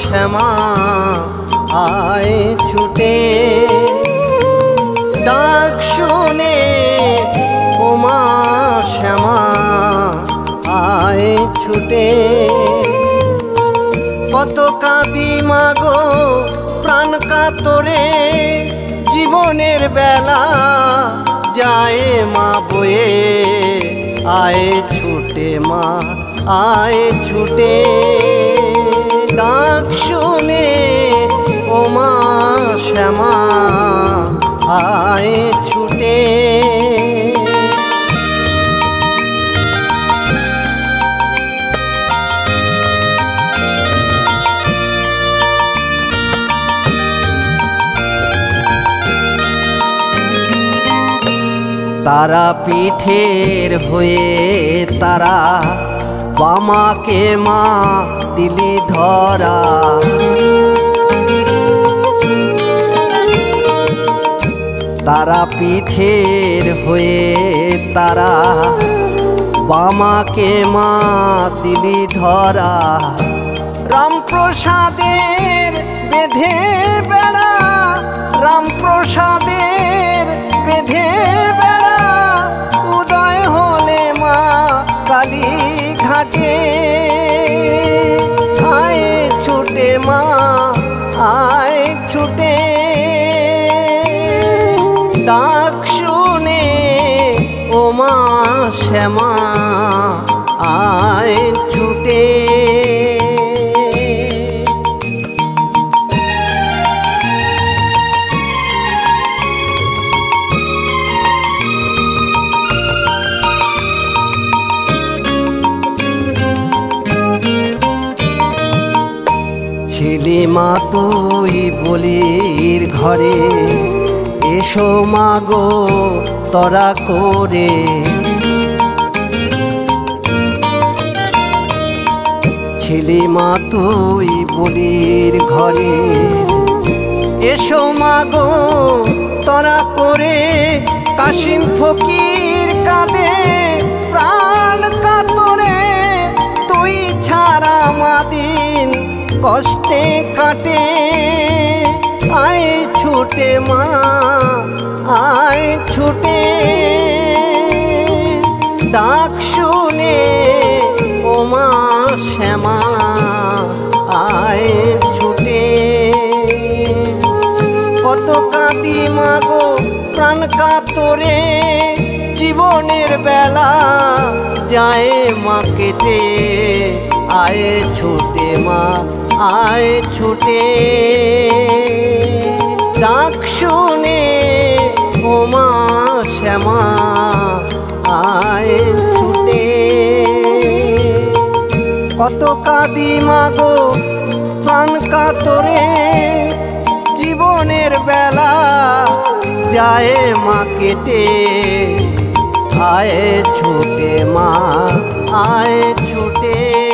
শ্যামা আয় ছুটে ডাক শুনে ও মা শ্যামা আয় ছুটে কত কাঁদি মাগো প্রাণ কাতরে জীবনের বেলা যায় মা বয়ে আয় ছুটে মা আয় ছুটে ডাক শুনে ও মা শ্যামা আয় ছুটে তারা পিঠের হয়ে তারা বামাকে মা দিলি ধরা তারা পিঠের হয়ে তারা বামাকে মা দিলি ধরা রামপ্রসাদের বেঁধে বেড়া রামপ্রসাদের বেঁধে বেড়া উদয় হলে মা কালী ঘাটে আয় ছুটে মা আয় ছুটে ডাক শুনে ও মা শ্যামা আয় ছুটে ছিলি মা তুই বলির ঘরে এসো মাগো তরা করে ছিলি মা তুই বলির ঘরে এসো মাগো তরা করে কাশিম ফকির কাঁদে প্রাণ কাতরে তুই ছাড়া মাদিন কষ্টে কাটে আয় ছুটে মা আয় ছুটে ডাক শুনে ও মা শ্যামা আয় ছুটে কত কাঁদি মাগো প্রাণ কাতরে জীবনের বেলা যায় মা কেটে আয় ছুটে মা আয় ছুটে ডাক শুনে ও মা শ্যামা আয় ছুটে কত কাঁদি মাগো প্রাণ কাতরে জীবনের বেলা যায় মা কেটে আয় ছুটে মা আয় ছুটে।